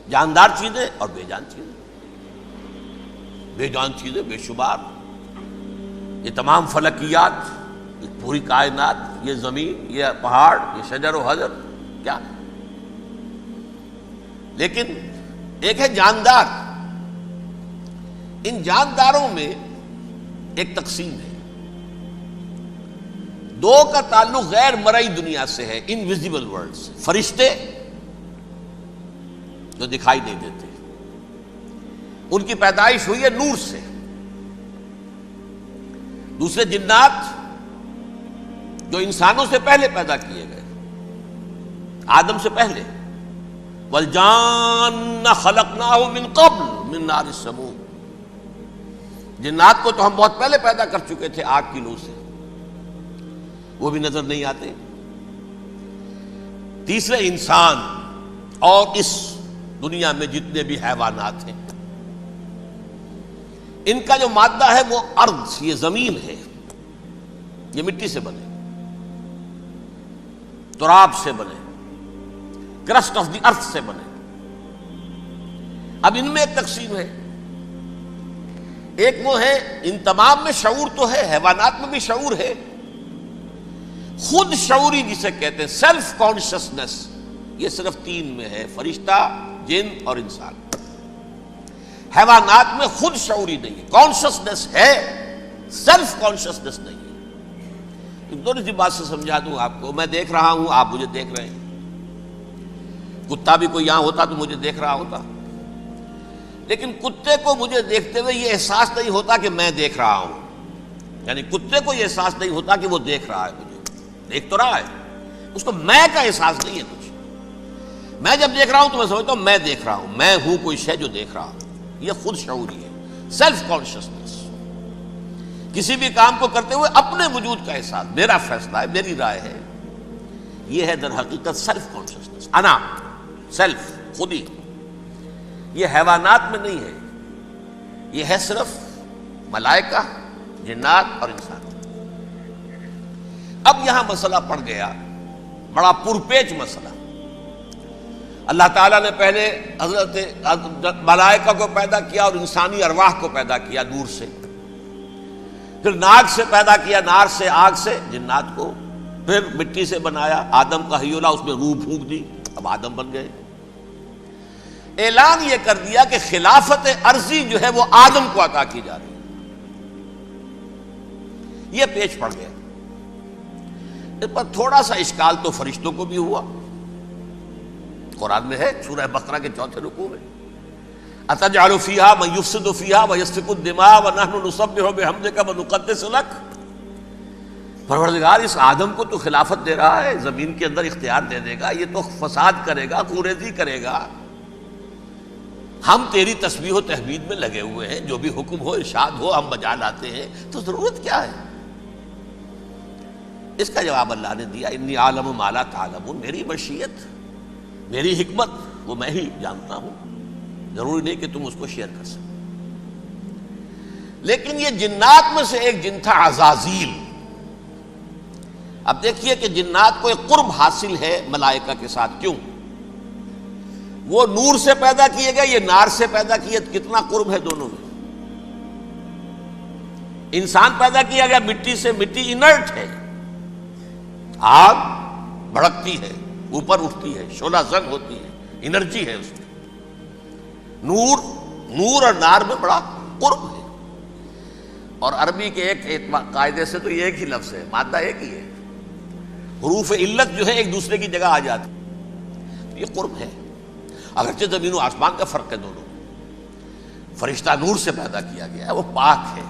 جاندار چیزیں اور بے جان چیزیں. بے جان چیزیں بے شمار، یہ تمام فلکیات، یہ پوری کائنات، یہ زمین، یہ پہاڑ، یہ شجر و حجر، کیا ہے؟ لیکن ایک ہے جاندار. ان جانداروں میں ایک تقسیم ہے. دو کا تعلق غیر مرئی دنیا سے ہے، انویزیبل ورلڈ سے. فرشتے جو دکھائی نہیں دیتے، ان کی پیدائش ہوئی ہے نور سے. دوسرے جنات جو انسانوں سے پہلے پیدا کیے گئے، آدم سے پہلے. وَالْجَانَّ خَلَقْنَاهُ مِنْ قَبْلُ مِنْ نَارِ السَّمُومِ. جنات کو تو ہم بہت پہلے پیدا کر چکے تھے آگ کی لو سے، وہ بھی نظر نہیں آتے. تیسرے انسان اور اس دنیا میں جتنے بھی حیوانات ہیں، ان کا جو مادہ ہے وہ ارض، یہ زمین ہے. یہ مٹی سے بنے، تراب سے بنے، کرسٹ آف دی ارتھ سے بنے. اب ان میں ایک تقسیم ہے. ایک وہ ہے، ان تمام میں شعور تو ہے، حیوانات میں بھی شعور ہے. خود شعوری جسے کہتے ہیں، سیلف کانشسنس، یہ صرف تین میں ہے: فرشتہ، جن اور انسان. حیوانات میں خود شعوری نہیں ہے، کانشسنس ہے، سیلف کانشسنس نہیں ہے. تھوڑی سی بات سے سمجھا دوں آپ کو. میں دیکھ رہا ہوں، آپ مجھے دیکھ رہے ہیں. کتا بھی کوئی یہاں ہوتا تو مجھے دیکھ رہا ہوتا، لیکن کتے کو مجھے دیکھتے ہوئے یہ احساس نہیں ہوتا کہ میں دیکھ رہا ہوں. یعنی کتے کو یہ احساس نہیں ہوتا کہ وہ دیکھ رہا ہے مجھے. دیکھ تو رہا ہے، اس کو میں کا احساس نہیں ہے کچھ. میں جب دیکھ رہا ہوں تو میں سمجھتا ہوں میں دیکھ رہا ہوں، میں ہوں کوئی شے جو دیکھ رہا ہوں. یہ خود شعوری ہے، سیلف کانشسنس. کسی بھی کام کو کرتے ہوئے اپنے وجود کا احساس، میرا فیصلہ ہے، میری رائے ہے. یہ ہے در حقیقت سیلف کانشسنس، انا، سیلف، خودی. یہ حیوانات میں نہیں ہے، یہ ہے صرف ملائکہ، جنات اور انسان. اب یہاں مسئلہ پڑ گیا، بڑا پرپیچ مسئلہ. اللہ تعالیٰ نے پہلے حضرت ملائکہ کو پیدا کیا اور انسانی ارواح کو پیدا کیا نور سے. پھر ناک سے پیدا کیا، نار سے، آگ سے جنات کو. پھر مٹی سے بنایا، آدم کا حیولہ، اس میں روح پھونک دی، اب آدم بن گئے. اعلان یہ کر دیا کہ خلافت ارضی جو ہے وہ آدم کو عطا کی جا رہی ہے. یہ پیچ پڑ گیا. اس پر تھوڑا سا اشکال تو فرشتوں کو بھی ہوا. قرآن میں ہے، سورہ بقرہ کے 4 رکوع میں: أَتَجْعَلُ فِيهَا مَن يُفْسِدُ فِيهَا وَيَسْفِكُ الدِّمَاءَ وَنَحْنُ نُسَبِّحُ بِحَمْدِكَ وَنُقَدِّسُ لَكَ. پروردگار اس آدم کو تو خلافت دے رہا ہے، زمین کے اندر اختیار دے دے گا، یہ تو فساد کرے گا، کوریزی کرے گا. ہم تیری تسبیح و تحمید میں لگے ہوئے ہیں، جو بھی حکم ہو، ارشاد ہو، ہم بجا لاتے ہیں، تو ضرورت کیا ہے؟ اس کا جواب اللہ نے دیا: انی عالم ما لا تعلمون. میری مشیت، میری حکمت وہ میں ہی جانتا ہوں، ضروری نہیں کہ تم اس کو شیئر کر سکو. لیکن یہ جنات میں سے ایک جن تھا عزازیل. اب دیکھیے کہ جنات کو ایک قرب حاصل ہے ملائکہ کے ساتھ. کیوں؟ وہ نور سے پیدا کیے گئے، یہ نار سے پیدا کیے. کتنا قرب ہے دونوں میں. انسان پیدا کیا گیا مٹی سے، مٹی انرٹ ہے، آگ بھڑکتی ہے، اوپر اٹھتی ہے، شعلہ زن ہوتی ہے، انرجی ہے اس میں. نور اور نار میں بڑا قرب ہے. اور عربی کے ایک قاعدے سے تو یہ ایک ہی لفظ ہے، مادہ ایک ہی ہے. حروف علت جو ہے ایک دوسرے کی جگہ آ جاتی. یہ قرب ہے، اگرچہ زمین و آسمان کا فرق ہے دونوں. فرشتہ نور سے پیدا کیا گیا ہے، وہ پاک ہے،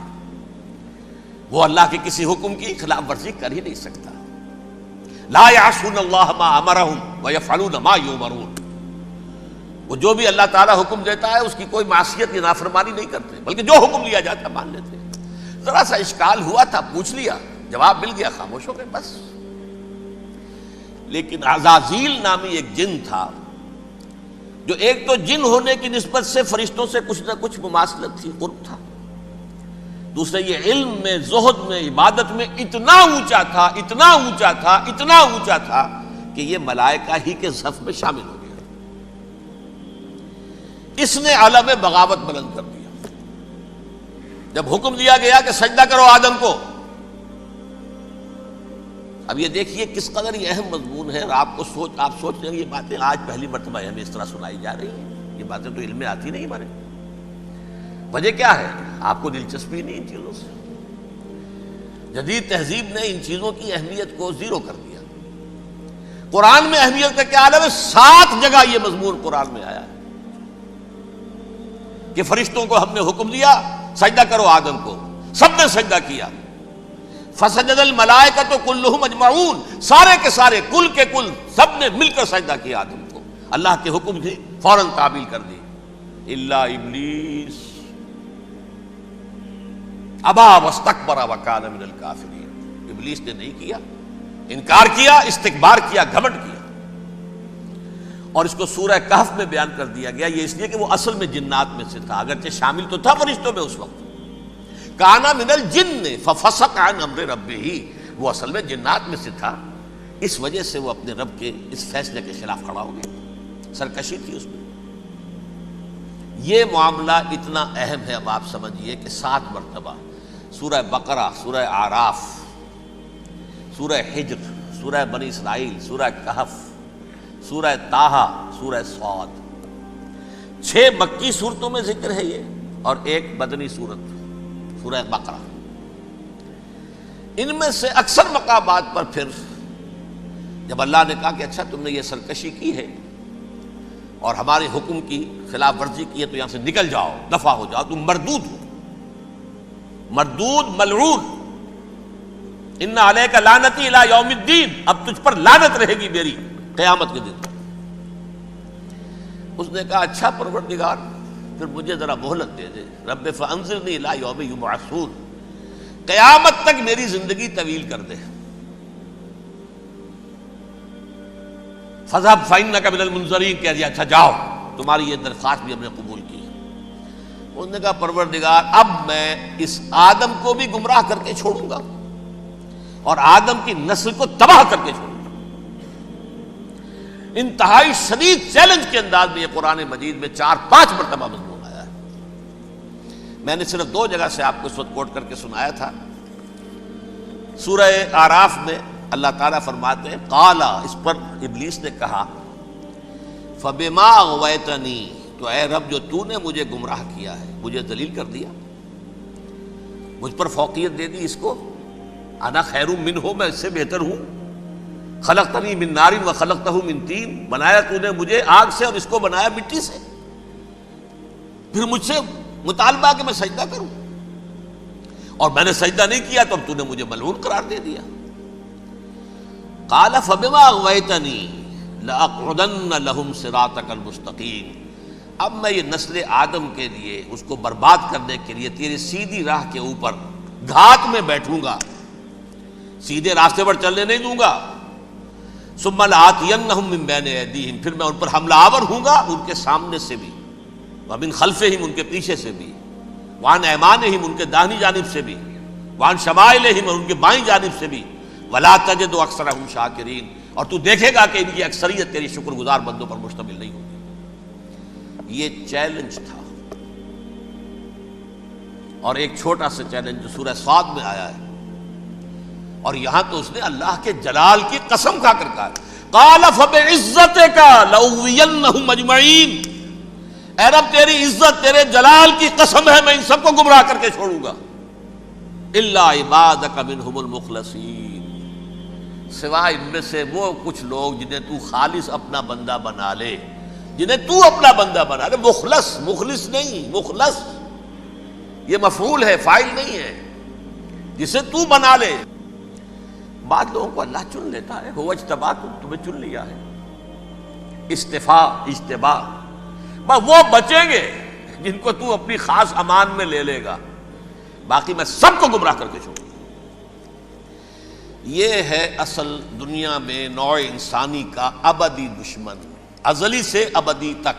وہ اللہ کے کسی حکم کی خلاف ورزی کر ہی نہیں سکتا. لا یعصون اللہ ما امرہم ویفعلون ما یؤمرون. وہ جو بھی اللہ تعالیٰ حکم دیتا ہے اس کی کوئی معصیت یا نافرمانی نہیں کرتے، بلکہ جو حکم لیا جاتا ہے مان لیتے. ذرا سا اشکال ہوا تھا، پوچھ لیا، جواب مل گیا، خاموش ہو گئے بس. لیکن عزازیل نامی ایک جن تھا، جو ایک تو جن ہونے کی نسبت سے فرشتوں سے کچھ نہ کچھ مماثلت تھی، قرب تھا. دوسرے یہ علم میں، زہد میں، عبادت میں اتنا اونچا تھا، اتنا اونچا تھا، اتنا اونچا تھا کہ یہ ملائکہ ہی کے صف میں شامل ہو گیا. کس نے علم بغاوت بلند کر دیا؟ جب حکم دیا گیا کہ سجدہ کرو آدم کو. اب یہ دیکھیے کس قدر یہ اہم مضمون ہے. اور آپ سوچ رہے ہیں یہ باتیں آج پہلی مرتبہ ہمیں اس طرح سنائی جا رہی ہیں. یہ باتیں تو علم میں آتی نہیں ہمارے. وجہ کیا ہے؟ آپ کو دلچسپی نہیں ان چیزوں سے. جدید تہذیب نے ان چیزوں کی اہمیت کو زیرو کر دیا. قرآن میں اہمیت کا کیا عالم ہے؟ 7 جگہ یہ مضمون قرآن میں آیا ہے کہ فرشتوں کو ہم نے حکم دیا سجدہ کرو آدم کو، سب نے سجدہ کیا. فسجد الملائکۃ کلھم اجمعون، سارے کے سارے، کل کے کل، سب نے مل کر سجدہ کیا آدم کو. اللہ کے حکم کی فوراً تعمیل کر دی. الا ابلیس ابا واستکبر وکان من الکافرین. ابلیس نے نہیں کیا، انکار کیا، استکبار کیا، گھمنڈ کیا. اور اس کو سورہ کہف میں بیان کر دیا گیا. یہ اس لیے کہ وہ اصل میں جنات میں سے تھا، اگرچہ شامل تو تھا فرشتوں میں اس وقت. کانا من الجن ففسق عن امر ربہ، وہ اصل میں جنات میں سے تھا. اس وجہ سے وہ اپنے رب کے اس فیصلے کے خلاف کھڑا ہو گیا. سرکشی تھی اس میں. یہ معاملہ اتنا اہم ہے. اب آپ سمجھیے کہ 7 مرتبہ سورہ بقرہ، سورہ اعراف، سورہ حجر، سورہ بنی اسرائیل، سورہ کہف، سورہ طٰہٰ، سورہ صاد، 6 مکی صورتوں میں ذکر ہے یہ، اور 1 مدنی صورت سورہ بقرہ. ان میں سے اکثر مقامات پر پھر جب اللہ نے کہا کہ اچھا تم نے یہ سرکشی کی ہے اور ہمارے حکم کی خلاف ورزی کی ہے تو یہاں سے نکل جاؤ، دفع ہو جاؤ، تم مردود ہو، مردود ملعون. ان علیک لعنتی الی یوم الدین، اب تجھ پر لعنت رہے گی میری قیامت کے دن. اس نے کہا اچھا پروردگار پھر مجھے ذرا مہلت دے دے. رب فانظرنی الی یوم یبعثون، قیامت تک میری زندگی طویل کر دے. فذهب فإنک من المنظرین، کہہ دیا اچھا جاؤ، تمہاری یہ درخواست بھی ہم نے قبول کی. اس نے کہا پروردگار اب میں اس آدم کو بھی گمراہ کر کے چھوڑوں گا اور آدم کی نسل کو تباہ کر کے چھوڑوں گا. انتہائی شدید چیلنج کے انداز میں یہ قرآن مجید میں 4-5 مرتبہ مضمون آیا ہے. میں نے صرف 2 جگہ سے آپ کو اس وقت کوٹ کر کے سنایا تھا. سورہ اعراف میں اللہ تعالیٰ فرماتے ہیں قالا، اس پر ابلیس نے کہا فبما اغویتنی، تو اے رب جو تو نے مجھے گمراہ کیا ہے، مجھے ذلیل کر دیا، مجھ پر فوقیت دے دی اس کو. انا خیر منہ، میں اس سے بہتر ہوں. خلقتنی من نار وخلقتہ من طین، بنایا تو نے مجھے آگ سے اور اس کو بنایا مٹی سے. پھر مجھ سے مطالبہ کہ میں سجدہ کروں، اور میں نے سجدہ نہیں کیا تو اب تو نے مجھے ملعون قرار دے دیا. قال فبما اغویتنی لأقعدن لهم صراطک المستقیم، اب میں یہ نسل آدم کے لیے، اس کو برباد کرنے کے لیے تیری سیدھی راہ کے اوپر گھات میں بیٹھوں گا، سیدھے راستے پر چلنے نہیں دوں گا. ثم لآتینہم من بین ایدیہم، پھر میں ان پر حملہ آور ہوں گا ان کے سامنے سے بھی، ومن خلفہم، ان کے پیچھے سے بھی، وعن ایمانہم، ان کے داہنی جانب سے بھی، وعن شمائلہم، اور ان کے بائیں جانب سے بھی. ولا تجد اکثرہم شاکرین، اور تو دیکھے گا کہ ان کی اکثریت تیری شکر گزار بندوں پر مشتمل نہیں ہوگی. یہ چیلنج تھا. اور ایک چھوٹا سا چیلنج جو سورہ صاد میں آیا ہے، اور یہاں تو اس نے اللہ کے جلال کی قسم کھا کر کہا قال فبعزتک لأغوینہم اجمعین، اے رب تیری عزت، تیرے جلال کی قسم ہے میں ان سب کو گمراہ کر کے چھوڑوں گا. الا عبادک منہم المخلصین، سوائے ان میں سے وہ کچھ لوگ جنہیں تو خالص اپنا بندہ بنا لے، جنہیں تو اپنا بندہ بنا لے. مخلص، مخلص نہیں، مخلص یہ مفعول ہے، فاعل نہیں ہے. جسے تو بنا لے. بعض لوگوں کو اللہ چن لیتا ہے، هو اجتباکم، تمہیں چن لیا ہے. استفاء، اجتباء، بس وہ بچیں گے جن کو تو اپنی خاص امان میں لے لے گا، باقی میں سب کو گمراہ کر کے چھوڑوں گا. یہ ہے اصل دنیا میں نوع انسانی کا ابدی دشمن، ازلی سے ابدی تک.